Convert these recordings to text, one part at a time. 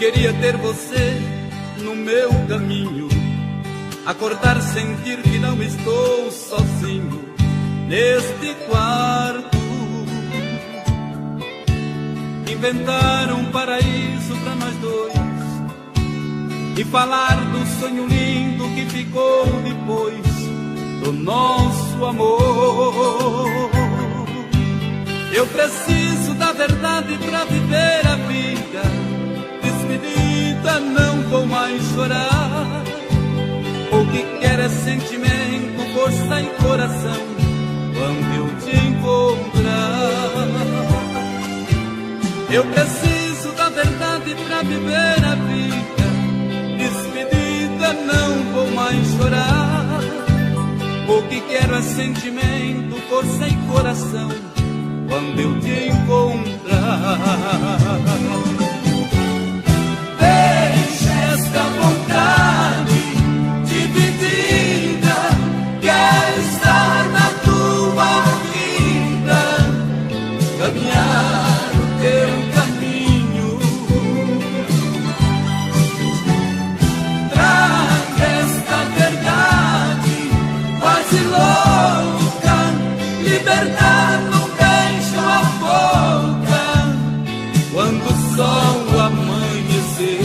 queria ter você no meu caminho, acordar, sentir que não estou sozinho neste quarto. Inventar um paraíso pra nós dois e falar do sonho lindo que ficou depois do nosso amor. Eu preciso da verdade pra viver a vida. Despedida, não vou mais chorar. O que quero é sentimento, força e coração quando eu te encontrar. Eu preciso da verdade pra viver a vida. Despedida, não vou mais chorar. O que quero é sentimento, força e coração quando eu te encontrar. Deixa esta vontade dividida, quero estar na tua vida, caminhar o teu caminho. Traga esta verdade quase louca, liberdade no beijo a boca, quando o sol amanhecer.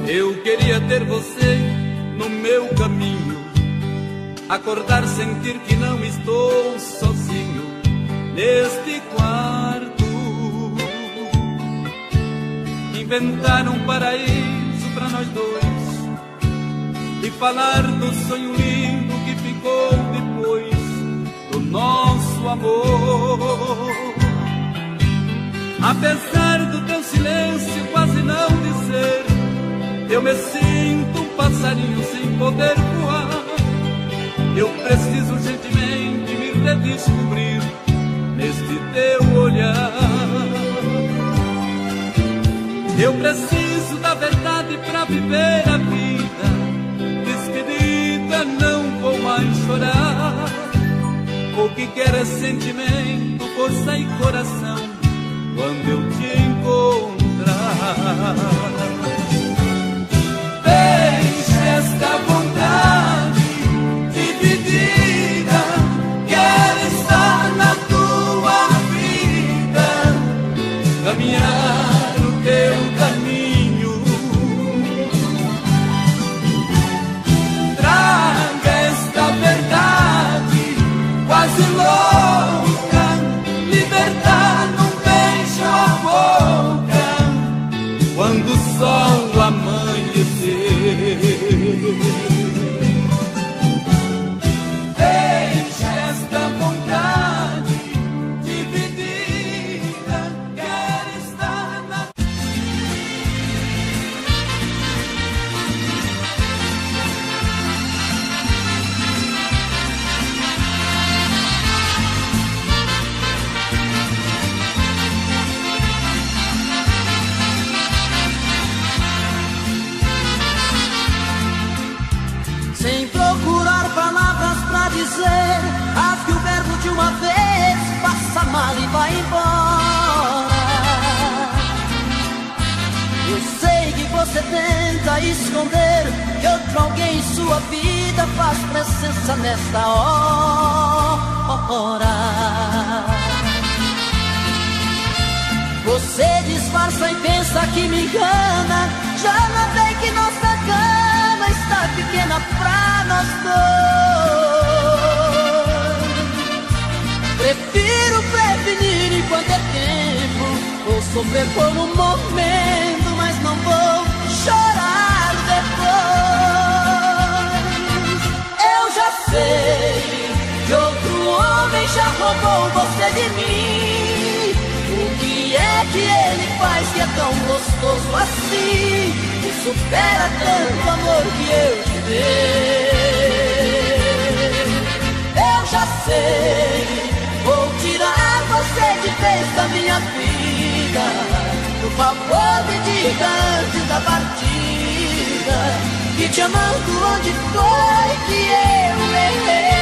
Eu queria ter você no meu caminho, acordar, sentir que não estou sozinho neste quarto. Inventar um paraíso pra nós dois e falar do sonho lindo que ficou depois do nosso amor. Apesar do teu silêncio quase não dizer, eu me sinto um passarinho sem poder voar. Eu preciso urgentemente me redescobrir neste teu olhar. Eu preciso da verdade pra viver a vida. Despedida, não vou mais chorar. O que quero é sentimento, força e coração quando eu te encontrar. Deixa esta vontade dividida, quero estar na tua vida, caminhar o teu caminho. Traga esta verdade quase louca, libertar num beijo a boca, quando o sol amanhecer. Deixa esta vontade dividida, quero estar na... Sem procurar palavras pra dizer, rasgue o verbo de uma vez, passa mal e vai embora. Eu sei que você tenta esconder que outro alguém em sua vida faz presença nesta hora. Você disfarça e pensa que me engana, já notei que nossa cama está pequena pra nós dois. Prefiro prevenir enquanto é tempo, vou sofrer por um momento, mas não vou chorar depois. Eu já sei que outro homem já roubou você de mim. O que é que ele faz que é tão gostoso assim, que supera tanto amor que eu te dei? Eu já sei, vou tirar você partida, e te amando onde foi que eu errei.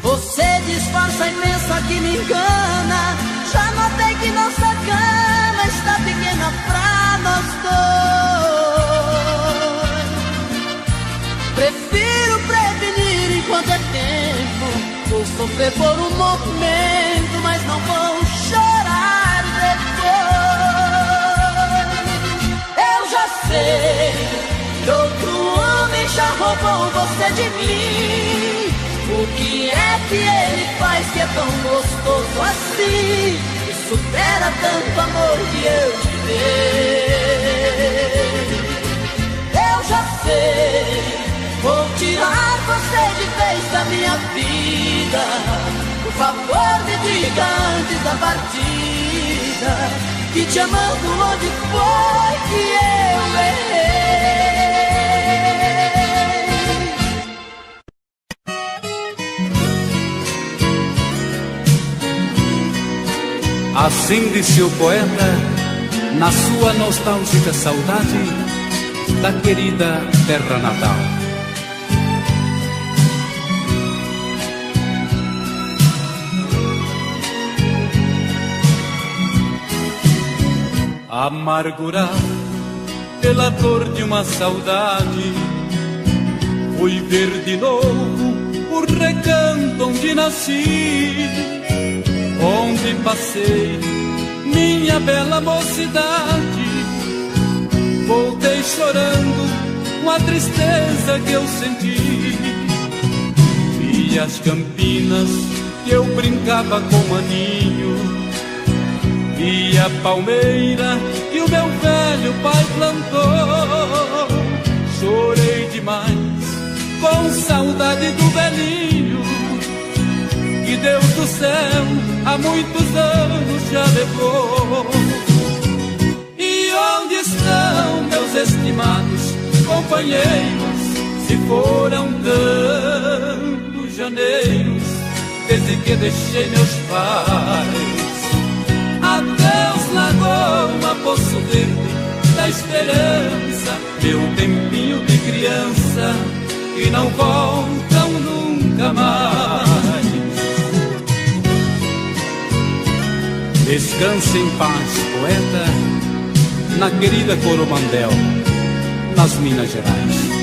Você disfarça a imensa que me engana. Já notei que nossa cama está pequena pra nós dois. Prefiro prevenir enquanto é tempo. Vou sofrer por um momento, mas não vou chorar depois. Eu já sei que outro homem já roubou você de mim. O que é que ele faz que é tão gostoso assim, e supera tanto amor que eu te dei? Eu já sei, vou tirar você de vez da minha vida. Por favor me diga antes da partida, que te amando onde foi que eu errei. Assim disse o poeta, na sua nostálgica saudade da querida terra natal. Amargurado pela dor de uma saudade, fui ver de novo o recanto onde nasci, onde passei minha bela mocidade. Voltei chorando com a tristeza que eu senti. Vi as campinas que eu brincava com maninho, vi a palmeira que o meu velho pai plantou. Chorei demais com saudade do velhinho, que Deus do céu há muitos anos já levou. E onde estão meus estimados companheiros, se foram tantos janeiros desde que deixei meus pais? Adeus Lagoa, Poço Verde da Esperança, meu tempinho de criança, que não voltam nunca mais. Descanse em paz, poeta, na querida Coromandel, nas Minas Gerais.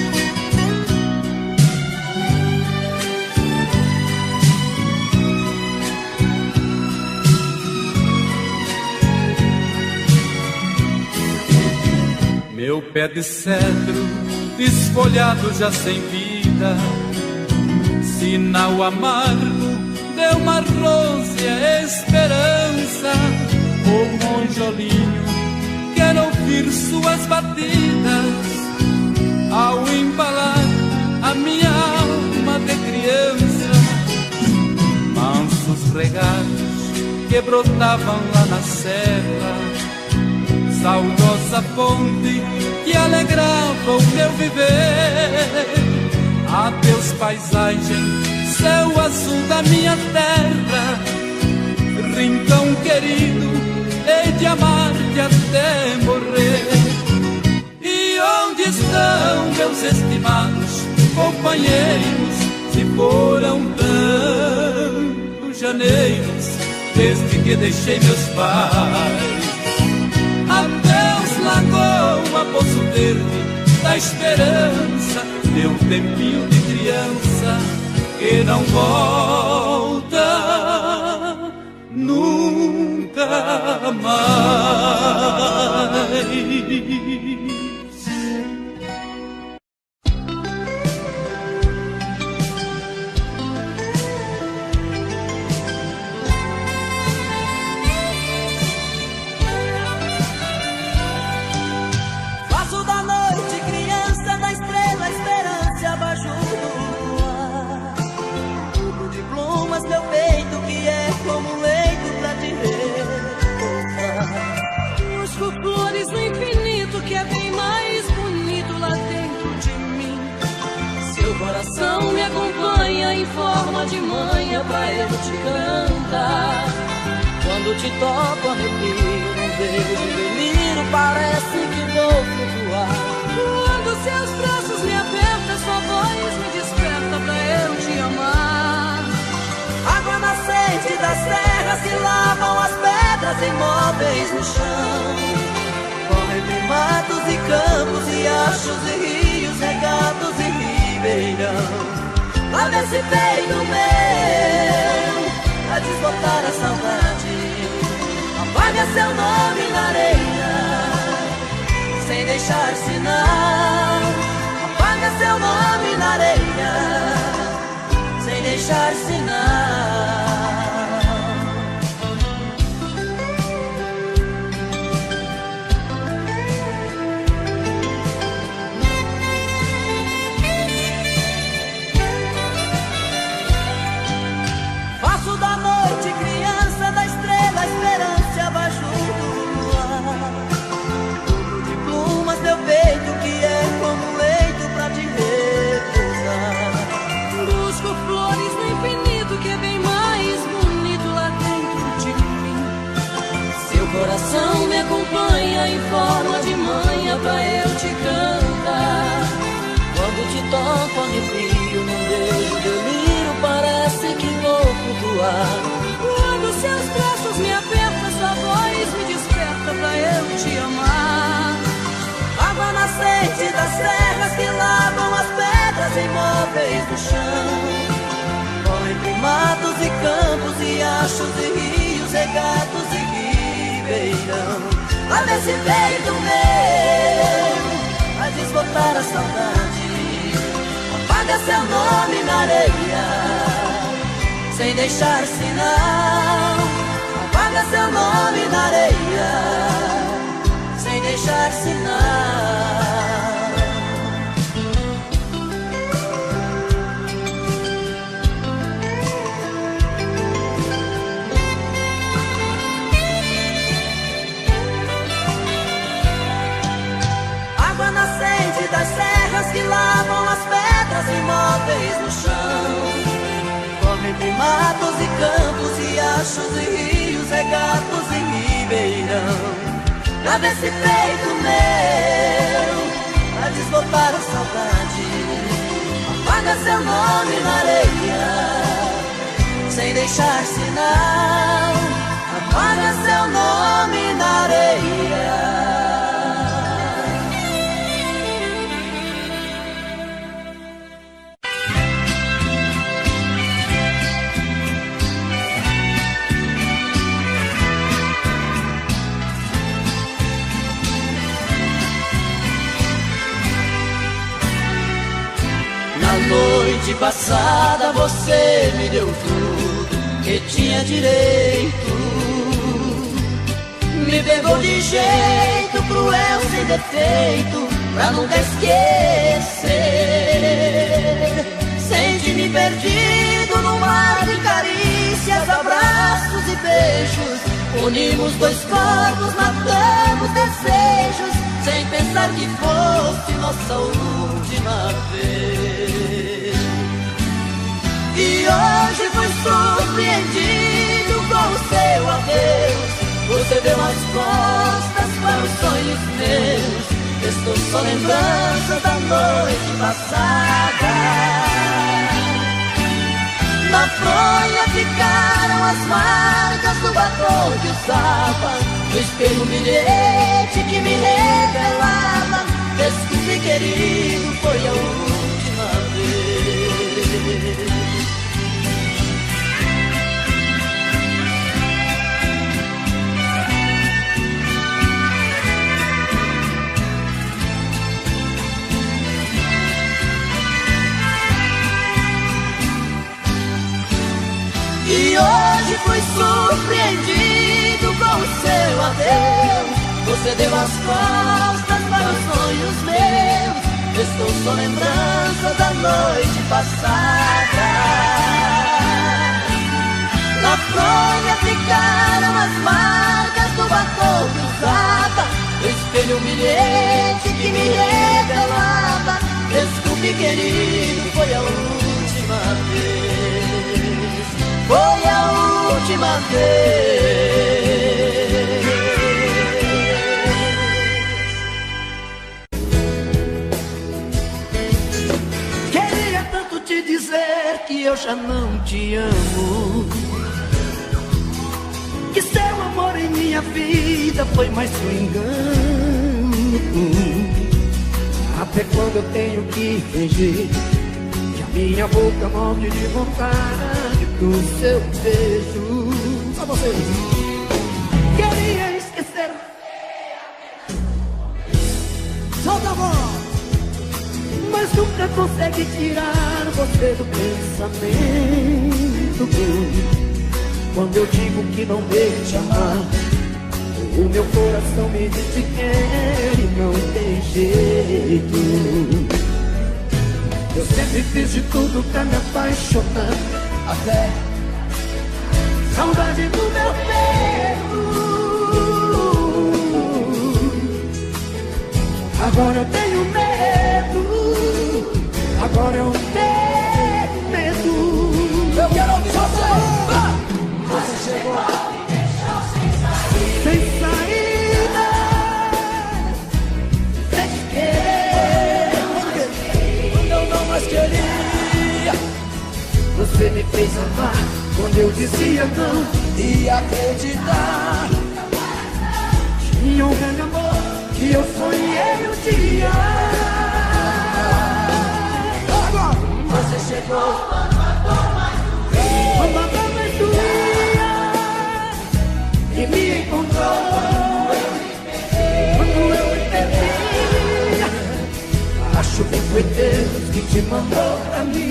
Meu pé de cedro, desfolhado já sem vida, sinal amargo de uma rosea esperança. O monjolinho quer ouvir suas batidas ao embalar a minha alma de criança. Mansos regalos que brotavam lá na serra, saudosa fonte que alegrava o meu viver. Adeus paisagem, céu azul da minha terra, rincão querido, hei de amar-te até morrer. E onde estão meus estimados companheiros, se foram tantos janeiros desde que deixei meus pais? Adeus Lagoa, Poço Verde da Esperança, meu tempinho de criança, que não volta nunca mais. Faço da noite criança, da estrela esperança abaixo do luar. Tudo de plumas meu peito, que é como um leito pra acompanha em forma de manha pra eu te cantar. Quando te toco arrepio, num beijo delírio, parece que vou flutuar. Quando seus braços me apertam, sua voz me desperta pra eu te amar. Água nascente das terras que lavam as pedras imóveis no chão. Corre entre matos e campos, riachos e rios, regatos e ribeirão. Lá nesse peito meu, a desbotar a saudade, apaga seu nome na areia, sem deixar sinal. Apaga seu nome na areia, sem deixar sinal. Faço da noite criança, da estrela esperança abaixo do luar. Tudo de plumas teu peito que é como um leito pra te repousar. Busco flores no infinito que é bem mais bonito lá dentro de mim. Seu coração me acompanha em forma de manha pra eu te cantar. Quando te toco arrepio, num beijo delírio, parece que vou flutuar. Quando seus braços me apertam, sua voz me desperta pra eu te amar. Água nascente das terras que lavam as pedras imóveis do chão. Corre entre matos e campos, riachos e rios, regatos e ribeirão. Lá nesse peito meu, a desbotar a saudade, apaga seu nome na areia, sem deixar sinal. Apaga seu nome na areia, sem deixar sinal. Água nascente das serras que lavam as pedras imóveis no chão. Corre entre matos e campos, riachos e rios, regatos e ribeirão. Lá nesse peito meu, a desbotar a saudade, apaga seu nome na areia, sem deixar sinal. Apaga seu nome na areia. Na noite passada você me deu tudo que tinha direito. Me pegou de jeito cruel, sem defeito, pra nunca esquecer. Senti-me perdido no mar de carícias, abraços e beijos. Unimos dois corpos, matamos desejos, sem pensar que fosse nossa última vez. E hoje fui surpreendido com o seu adeus. Você deu as costas para os sonhos meus. Estou só lembranças da noite passada. Na fronha ficaram as marcas do batom que usava. No espelho um bilhete que me revelava: desculpe, querido, foi a última vez. E hoje fui surpreendido com o seu adeus. Você deu as costas para os sonhos meus. Estou só lembrança da noite passada. Na fronha ficaram as marcas do batom que usava. No espelho um bilhete que me revelava: desculpe, querido, foi a última vez. vez. Queria tanto te dizer que eu já não te amo, que seu amor em minha vida foi mais um engano. Até quando eu tenho que fingir que a minha boca morre de vontade pro seu beijo. Só vocês. Queria esquecer. Solta a voz. Mas nunca consegue tirar você do pensamento. Quando eu digo que não devo te amar, o meu coração me diz que quer e não tem jeito. Eu sempre fiz de tudo pra me apaixonar, até saudade do meu peito. Agora eu tenho medo, agora eu tenho medo. Eu quero ouvir você. Você chegou a me deixar sem saída, sem saída, sem te querer, quando eu não mais queria. Você me fez amar quando eu dizia não e acreditar. Tinha um grande amor que eu sonhei um dia. Agora você chegou quando a dor mais doía e me encontrou quando eu me perdi. Acho que foi Deus que te mandou pra mim.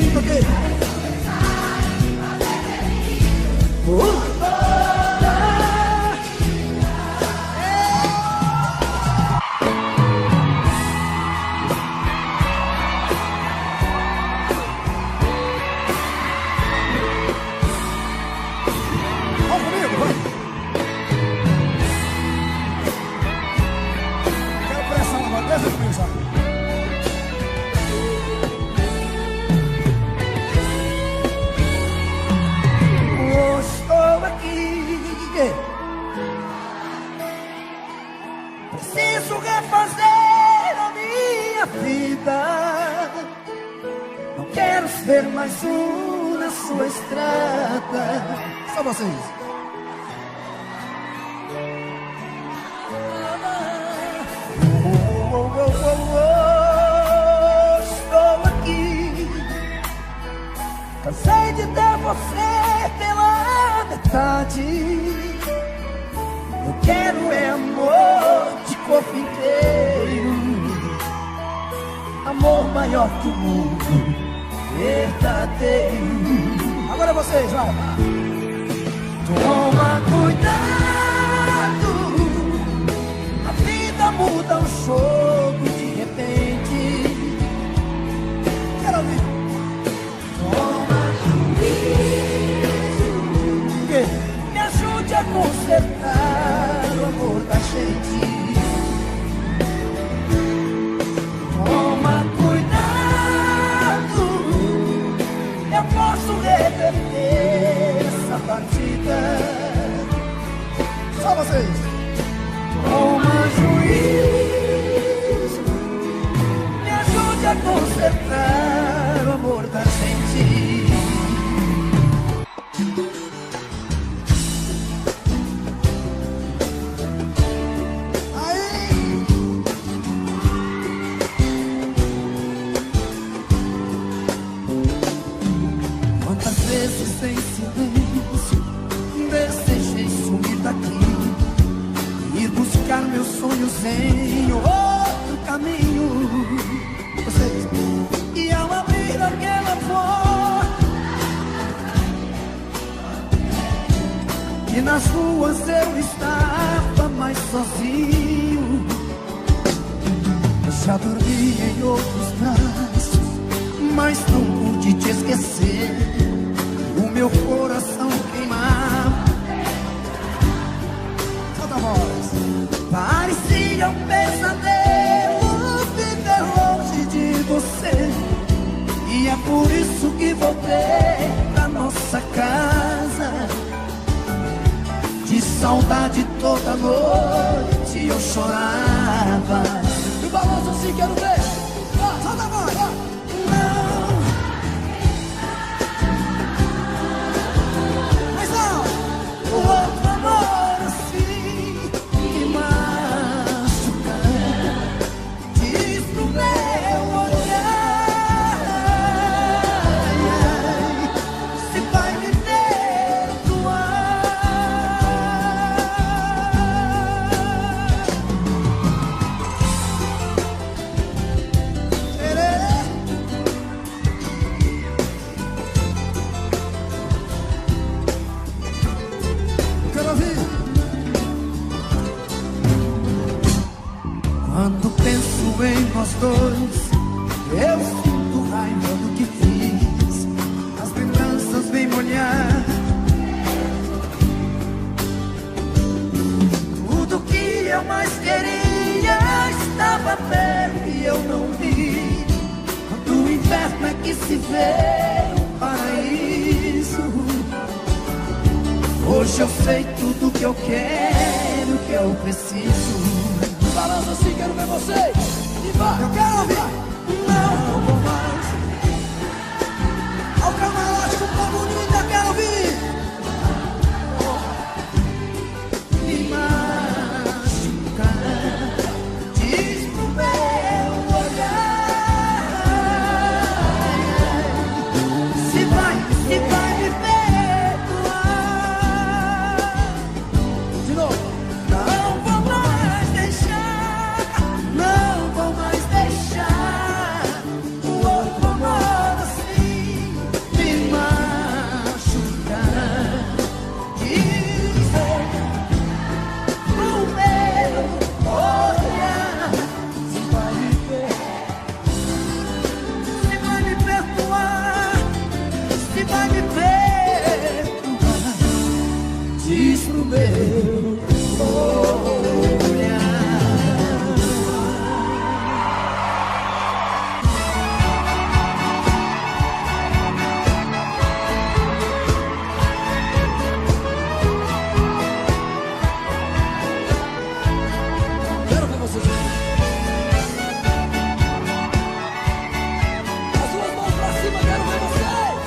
Estou aqui, preciso refazer a minha vida. Não quero ser mais um na sua estrada. Só vocês. Estou aqui, cansei de ter você pela metade. Eu quero é amor de corpo inteiro, amor maior que o mundo, verdadeiro. Agora vocês, vai. Toma cuidado, a vida muda um jogo de repente. Quero ouvir. Toma cuidado, me ajude a consertar o amor da gente. Toma cuidado, eu posso reverter essa partida. Só vocês. Toma juízo, me ajude a consertar o amor da gente. Quantas vezes em silêncio desejei sumir daqui, ir buscar meus sonhos em outro caminho. Vocês. E ao abrir aquela porta, e nas ruas eu estava mais sozinho. Eu já dormi em outros braços, mas não pude te esquecer. O meu coração queimava. Solta a voz. Parecia um pesadelo viver longe de você, e é por isso que voltei pra nossa casa. saudade toda noite eu chorava. E o balanço assim, quero ver. Solta a voz. Não, Mas não. o outro amor assim me machuca. Diz pro meu olhar se vai me perdoar. Quero ouvir. Quando penso em nós dois, eu sinto raiva do que fiz. As lembranças vêm molhar tudo que eu mais queria. Estava perto e eu não vi. Do inferno é que se vê o paraíso. Hoje eu sei tudo que eu quero, que eu preciso. Balança assim, quero ver vocês. E vai. Eu quero ouvir. Não vou mais. Ao camarote com o povo unido, eu quero ouvir. Me machucar. Diz pro meu olhar se vai me perdoar. De novo. Não vou mais deixar, não vou mais deixar o outro amor assim me machucar. Dizer pro meu olhar se vai me perdoar, se vai me perdoar. Diz pro meu olhar. Quero ver vocês. As duas mãos pra cima, quero ver vocês.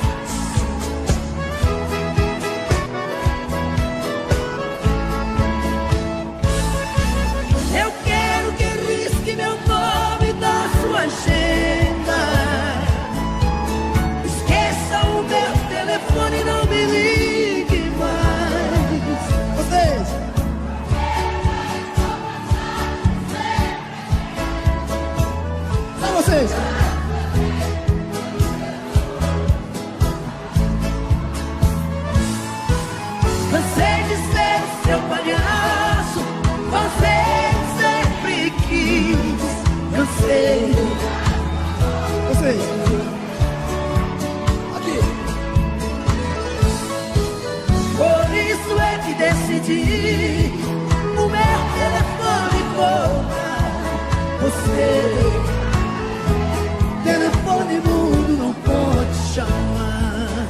Eu quero que risque meu nome da sua agenda. Esqueça o meu telefone e não me ligue mais. Vocês. Só vocês. Cansei de ser seu palhaço, você sempre quis. Cansei. Vocês. Aqui. Por isso é que decidi o meu telefone cobrar você. Telefone mudo não pode chamar.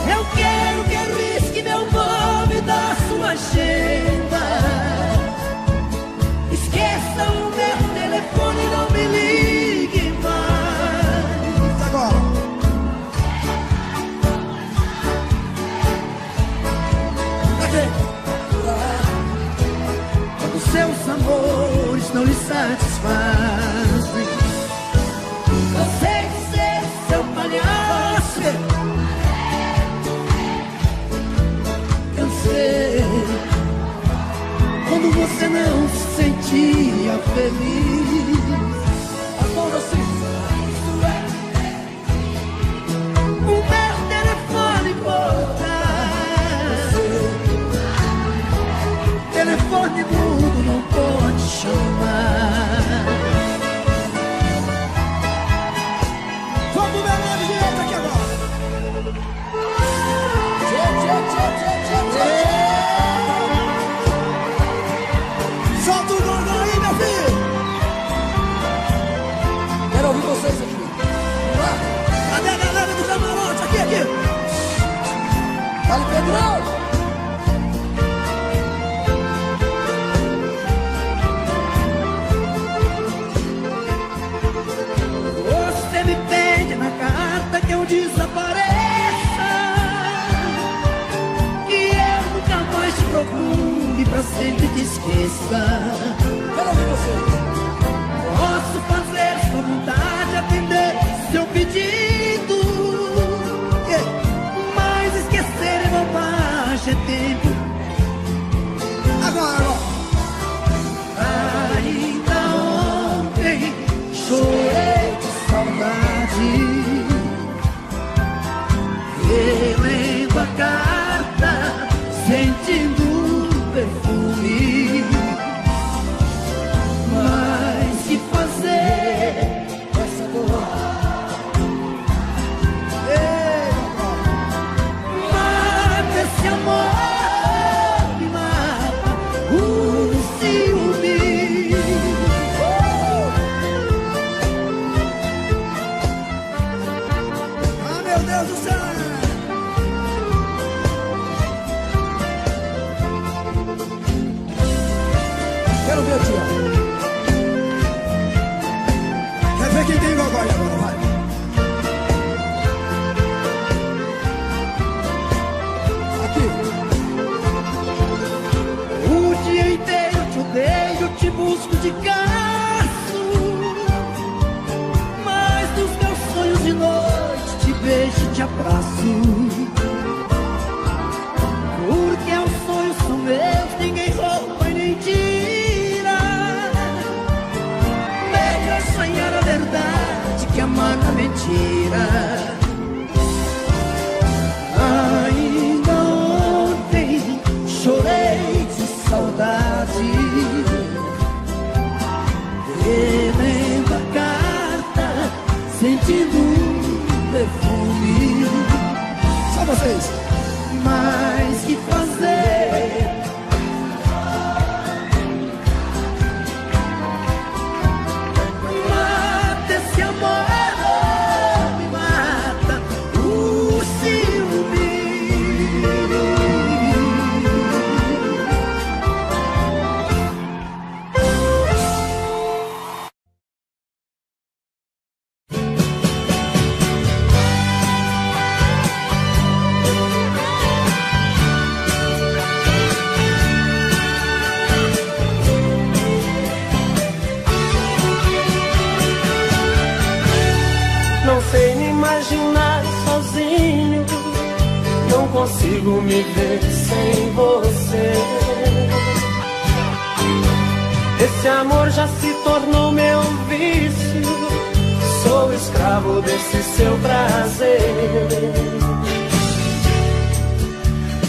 Eu quero que risque meu nome da sua agenda. Esqueça o meu telefone e não me ligue mais. Agora. Aqui. Quando seus amores não lhe satisfazem, cansei de ser seu palhaço. Cansei quando você não se sentia feliz. As mãos assim. O meu telefone cortar. Telefone mudo não pode chamar. não desapareça, que eu nunca mais te procure, pra sempre te esqueça. Quero ouvir você. Posso fazer sua vontade, atender seu pedido, mas esquecer é bobagem, é tempo. Agora. Ainda ontem chorei de saudade, relendo a carta, sentindo o perfume. Mas que fazer? Essa dor. Mata esse amor, me mata o ciúme. Ah, meu Deus do céu. Quero ver, tia. Quer ver quem tem gogói agora, vai. Aqui. O dia inteiro eu te odeio, te busco de caço, mas dos meus sonhos de noite te beijo e te abraço. Porque os sonhos são meus, ninguém rouba e nem tira. Melhor sonhar a verdade que amar a mentira. Ainda ontem chorei de saudade, relendo a carta, sentindo um perfume. Só vocês. Mas que fazer? Mata esse amor, me mata o ciúme. Não sei me imaginar sozinho, não consigo me ver sem você. Esse amor já se tornou meu vício, sou escravo desse seu prazer.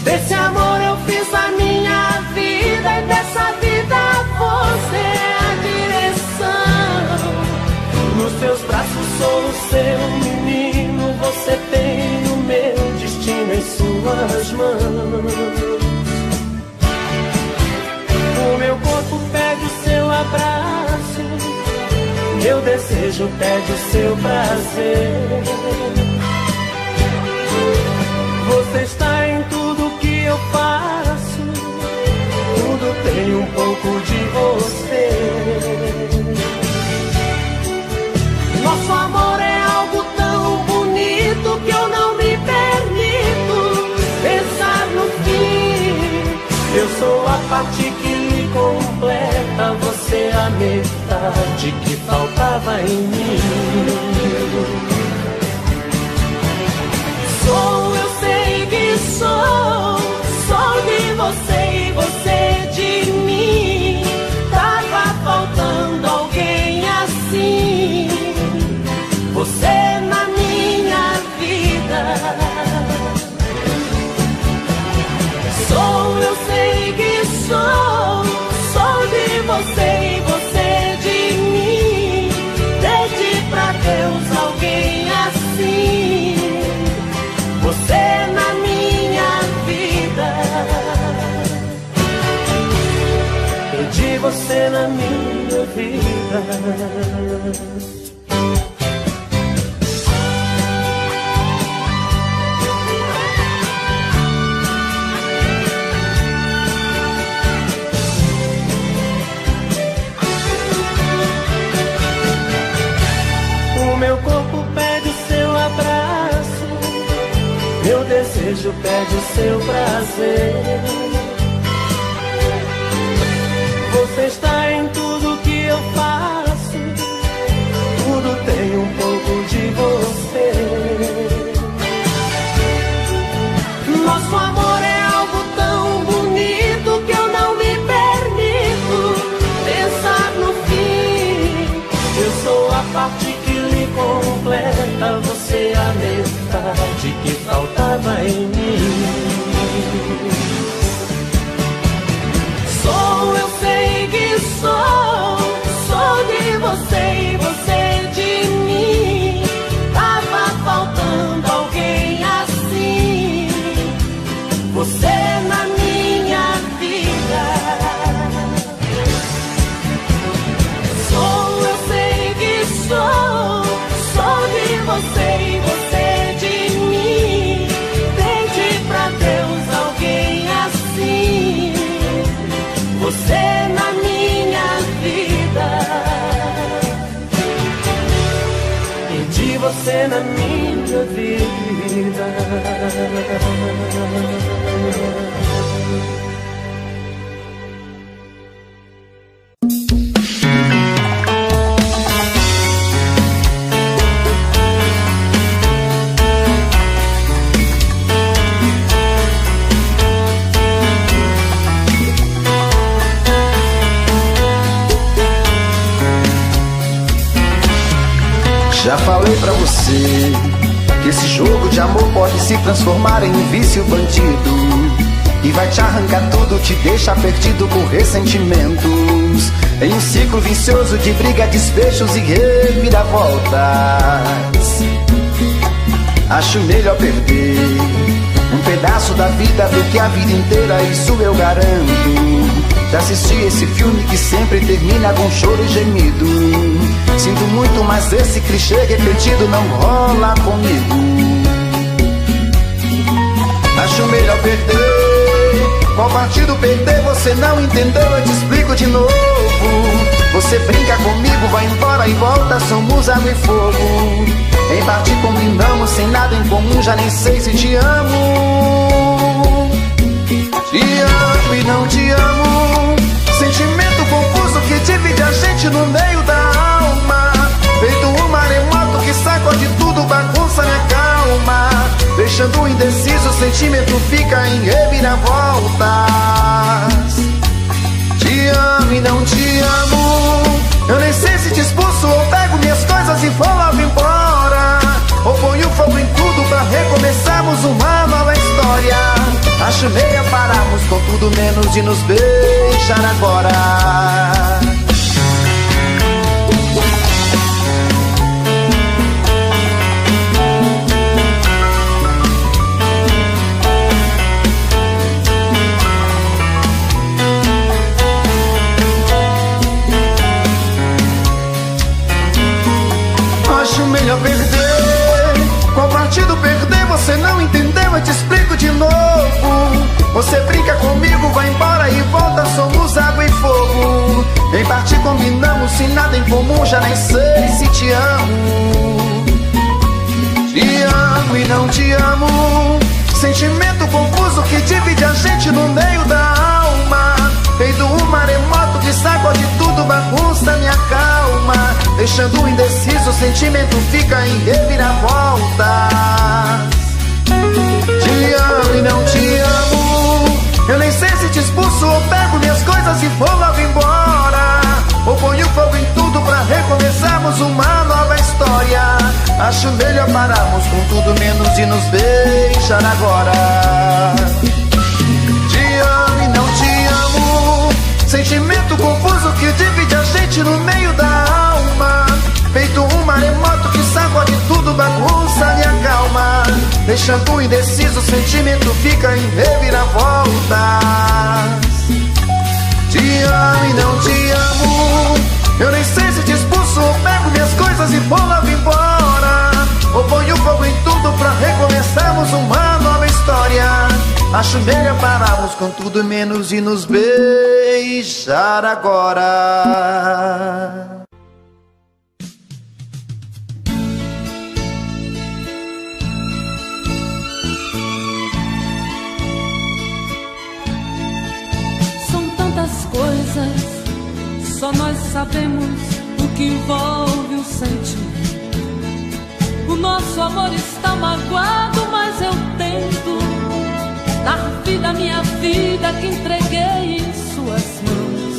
Desse amor eu fiz a minha vida, e dessa vida você é a direção. Nos seus braços sou o seu menino, você tem o meu destino em suas mãos. O meu corpo pede o seu abraço, meu desejo pede o seu prazer. Você está em tudo que eu faço, tudo tem um pouco de você. Nosso amor é algo tão bonito que eu não me permito pensar no fim. Eu sou a parte que lhe completa, você a metade que faltava em mim. Eu sei que sou de você e você de mim. Tava faltando alguém assim, você na minha vida. Eu sei que sou de você e você de mim. Pedi pra Deus alguém desejo pede o seu prazer. Você está em tudo que eu faço, tudo tem um pouco de você. Nosso amor é algo tão bonito que eu não me permito pensar no fim. Eu sou a parte que lhe completa, você a metade que faltava em mim. Sou, eu sei que sou de você e você de mim. Tava faltando alguém assim, você na minha vida. Sou, eu sei que sou de você e você de mim. Pede pra Deus alguém assim, você na minha vida. Pedi você na minha vida. Já falei pra você que esse jogo de amor pode se transformar em um vício bandido, e vai te arrancar tudo, te deixar perdido por ressentimentos, em um ciclo vicioso de briga, despechos e reviravoltas. Acho melhor perder um pedaço da vida do que a vida inteira, isso eu garanto. Já assisti esse filme que sempre termina com choro e gemido. Sinto muito, mas esse clichê repetido não rola comigo. Acho melhor perder. Qual partido perder? Você não entendeu, eu te explico de novo. Você brinca comigo, vai embora e volta, somos água e fogo. Em partir combinamos, sem nada em comum, já nem sei se te amo. Te amo e não te amo, sentimento confuso que divide a gente no meio da alma. Feito um maremoto que sacode tudo, bagunça minha calma. Deixando indeciso, o sentimento fica em reviravoltas. Te amo e não te amo, eu nem sei se te expulso ou pego minhas coisas e vou logo embora, ou ponho fogo em tudo pra recomeçarmos uma nova história. Acho meia pararmos com tudo menos de nos beijar agora. Acho melhor perder. Qual partido perder? Você não entendeu, eu te explico de novo. Você brinca comigo, vai embora e volta, somos água e fogo. Em parte combinamos, sem nada em comum, já nem sei se te amo. Te amo e não te amo, sentimento confuso que divide a gente no meio da alma. Feito um maremoto que sacode tudo, bagunça minha calma. Deixando indeciso, o sentimento fica em reviravoltas. Te amo e não te amo, eu nem sei se te expulso ou pego minhas coisas e vou logo embora, ou ponho fogo em tudo pra recomeçarmos uma nova história. Acho melhor pararmos com tudo menos de nos beijar agora. Te amo e não te amo, sentimento confuso que divide a gente no meio da alma. Feito um maremoto que sacode tudo, bagunça minha calma. Deixando indeciso, o sentimento fica em reviravoltas. Te amo e não te amo, eu nem sei se te expulso ou pego minhas coisas e vou logo embora, ou ponho fogo em tudo pra recomeçarmos uma nova história. Acho melhor pararmos com tudo menos de nos beijar agora. sabemos o que envolve o sentir. O nosso amor está magoado, mas eu tento dar vida à minha vida que entreguei em suas mãos.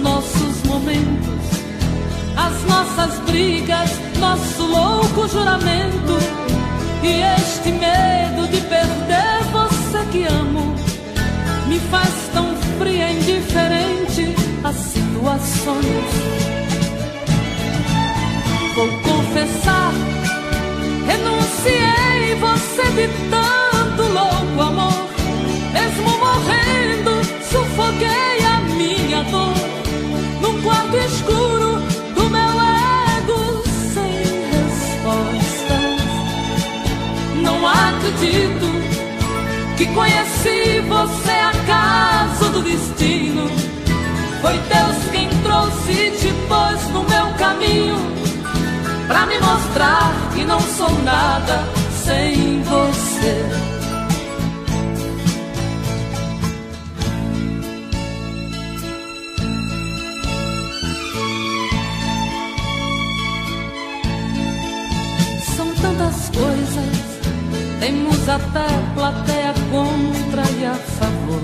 Nossos momentos, as nossas brigas, nosso louco juramento e este medo de perder você que amo me faz tão fria e indiferente às situações. Vou confessar, renunciei você de tanto louco amor. Mesmo morrendo, sufoquei a minha dor num quarto escuro do meu ego sem respostas. Não acredito que conheci você acaso do destino. Foi Deus quem trouxe e te pôs no meu caminho pra me mostrar que não sou nada sem você. São tantas coisas, temos até plateia contra e a favor,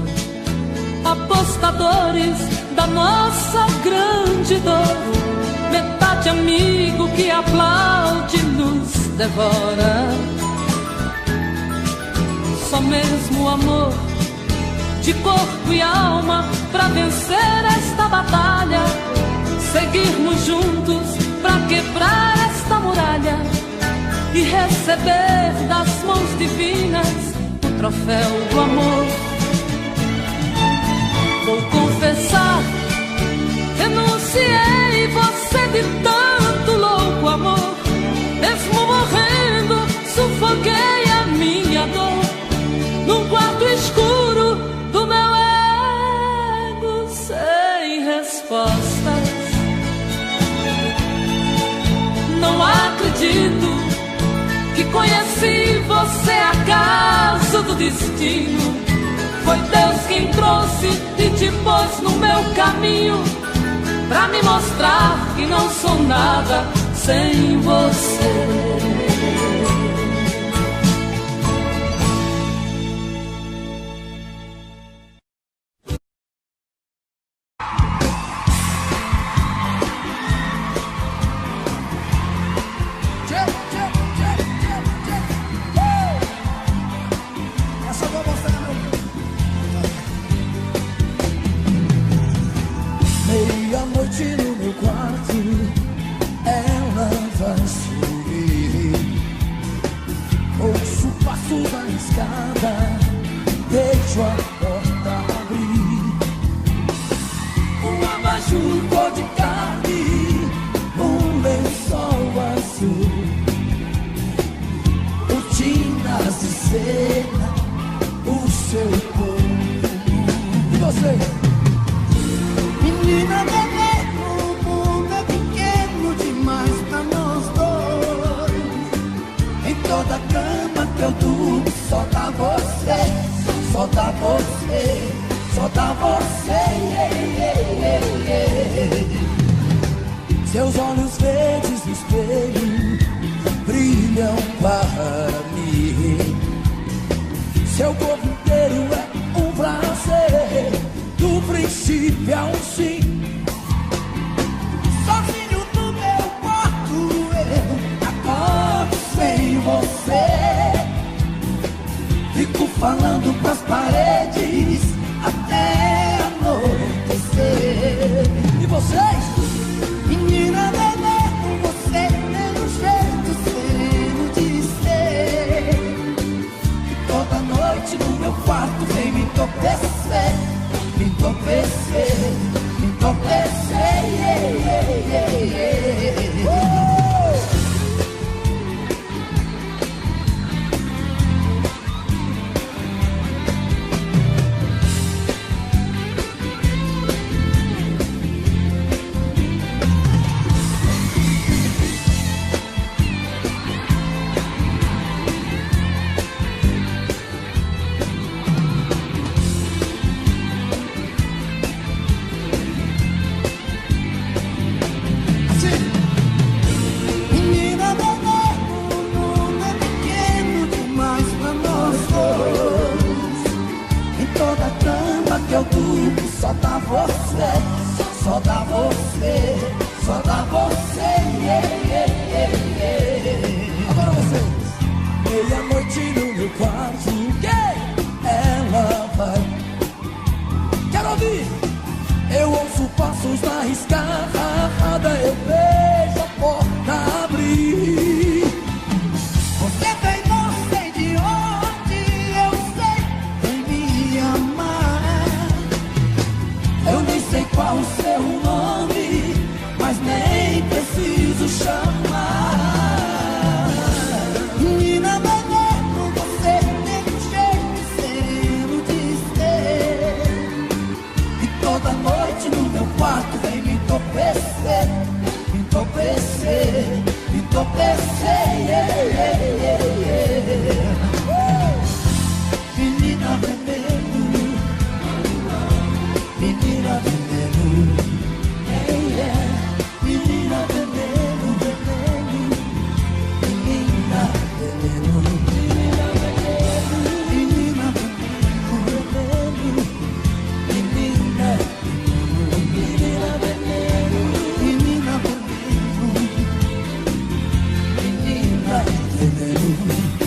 apostadores da nossa grande dor, metade amigo que aplaude nos devora. Só mesmo o amor de corpo e alma pra vencer esta batalha, seguirmos juntos pra quebrar esta muralha e receber das mãos divinas o troféu do amor. Vou confessar, renunciei você de tanto louco amor. Mesmo morrendo, sufoquei a minha dor num quarto escuro do meu ego sem respostas. Não acredito que conheci você acaso do destino. Foi Deus quem trouxe e te pôs no meu caminho pra me mostrar que não sou nada sem você. Meia-noite no meu quarto, ela vai subir. Ouço passos na escada, deixo a porta abrir. Um abajur cor de carne, um lençol azul, cortinas de seda, o seu corpo. E você? Menina bebê, o mundo é pequeno demais pra nós dois. Em toda cama que eu durmo só dá você, só dá você, só dá você. Seus olhos verdes no espelho brilham para mim. Seu corpo inteiro é um prazer, do princípio ao fim. Sozinho no meu quarto eu acordo sem você. Fico falando pras paredes até anoitecer. E vocês? Menina bebê, você tem um jeito sereno de ser. Toda noite no meu quarto vem me entorpecer, me entorpecer, me entorpecer. tudo, só dá você, só dá você, só dá você. Agora vocês. Meia-noite no meu quarto, ela vai. Quero ouvir. Eu ouço passos na escada, eu vejo a porta abrir. Você vem, não sei de onde, eu sei, vem me amar. Eu nem sei qual o seu nome, mas nem preciso chamar. Menina veneno, você tem um jeito sereno de ser. E toda noite no meu quarto vem me entorpecer, me entorpecer, me entorpecer. Menina veneno, menina veneno, menina veneno, veneno, menina veneno, menina veneno, menina veneno, menina veneno, menina veneno, menina veneno.